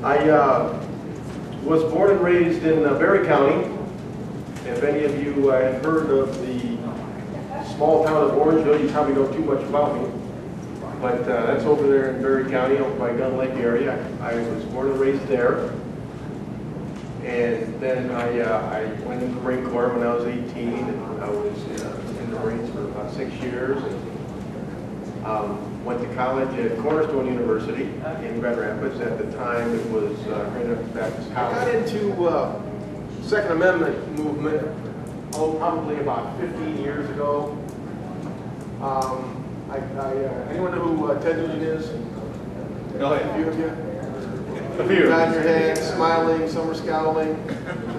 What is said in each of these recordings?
I was born and raised in Berry County. If any of you have heard of the small town of Orangeville, you probably know too much about me. But that's over there in Berry County, over by Gun Lake area. I was born and raised there. And then I went in the Marine Corps when I was 18. And I was in the Marines for about 6 years. And, went to college at Cornerstone University in Grand Rapids. At the time, it was Grand Rapids Baptist College. I got into Second Amendment movement, probably about 15 years ago. Anyone know who Ted Nugent is? Oh, A few of you? A few. Nod your head, smiling, some are scowling.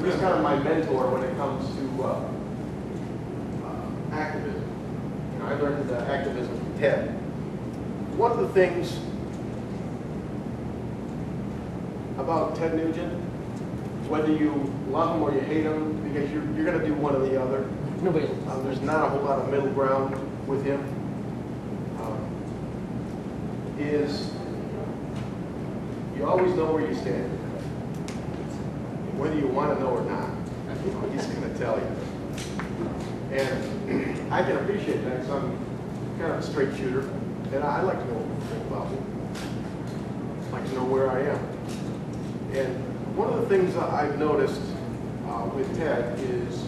He's kind of my mentor when it comes to activism. You know, I learned activism from Ted. One of the things about Ted Nugent, whether you love him or you hate him, because you're going to do one or the other. Nobody. There's not a whole lot of middle ground with him. Is you always know where you stand, whether you want to know or not. He's going to tell you. And I can appreciate that because I'm kind of a straight shooter. And I like to know what people think about me. I like to know where I am. And one of the things that I've noticed with Ted is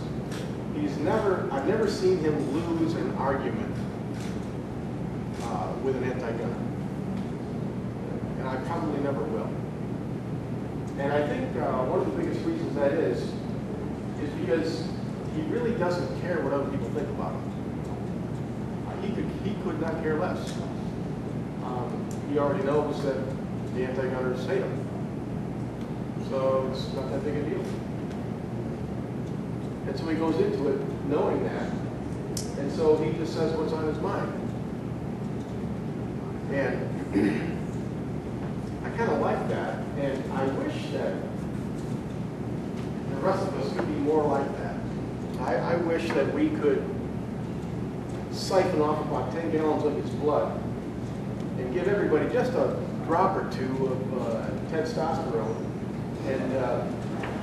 I've never seen him lose an argument with an anti-gunner. And I probably never will. And I think one of the biggest reasons that is because he really doesn't care what other people think about him. He could not care less. He already knows that the anti-gunners hate him. So it's not that big a deal. And so he goes into it knowing that. And so he just says what's on his mind. And I kind of like that. And I wish that the rest of us could be more like that. I wish that we could siphon off about 10 gallons of his blood and give everybody just a drop or two of testosterone and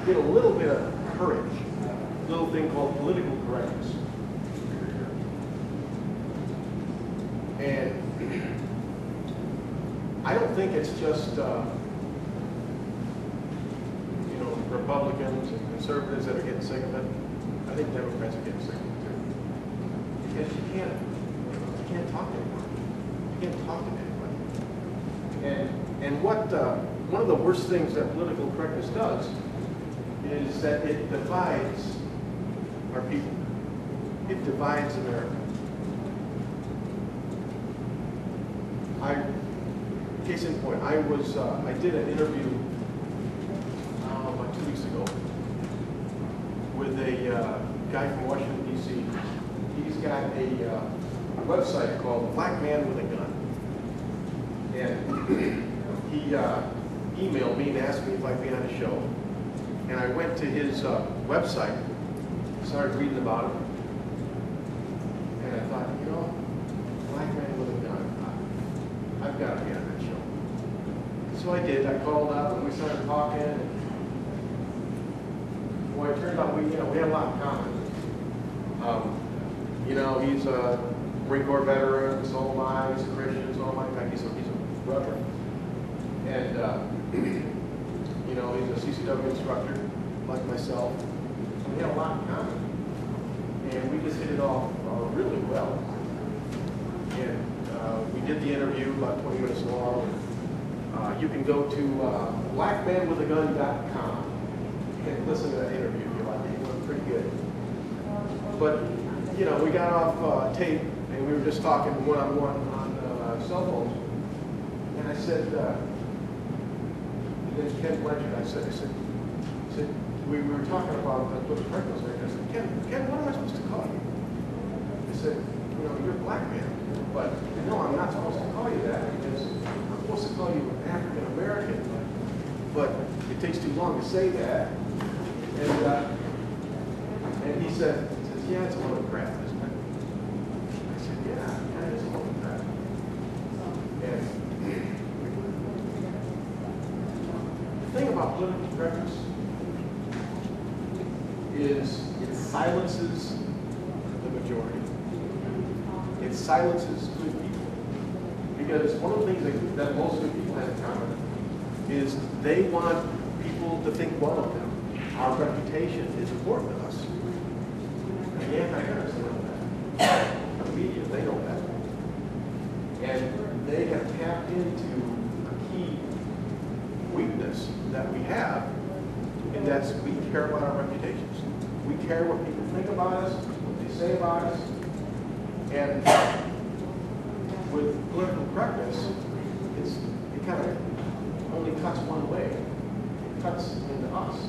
get a little bit of courage, a little thing called political correctness. And I don't think it's just Republicans and conservatives that are getting sick of it. I think Democrats are getting sick of it too. Because you can't talk to anyone. You can't talk to anybody. And what one of the worst things that political correctness does is that it divides our people. It divides America. Case in point, I did an interview about 2 weeks ago with a guy from Washington, D.C. He's got a website called Black Man with a Gun. And he emailed me and asked me if I'd be on a show. And I went to his website, started reading about him. And I thought, Black Man with a Gun, I've got to be on that show. So I did. I called up and we started talking. And boy, it turned out we had a lot in common. He's a Marine Corps veteran, so am I. He's a Christian, so am I. In fact, he's a brother. And, he's a CCW instructor, like myself. We had a lot in common. And we just hit it off really well. And we did the interview, about 20 minutes long. You can go to blackmanwithagun.com and listen to that interview. It went pretty good. But, we got off tape and we were just talking one-on-one on cell phones. And I said, Ken Blanchard, I said, we were talking about political correctness. I said, Ken, what am I supposed to call you? He said, you're a black man. But no, I'm not supposed to call you that because I'm supposed to call you an African American. But it takes too long to say that. And he said, yeah, it's a little crap, isn't it? I said, yeah, it is a little crap. And about political correctness is it silences the majority. It silences good people. Because one of the things that most good people have in common is they want people to think well of them. Our reputation is important to us. And the anti-governments know that. The media, they know that. And they have tapped into a key weakness that we have, and that's we care about our reputations. We care what people think about us, what they say about us, and with political correctness, it kind of only cuts one way. It cuts into us.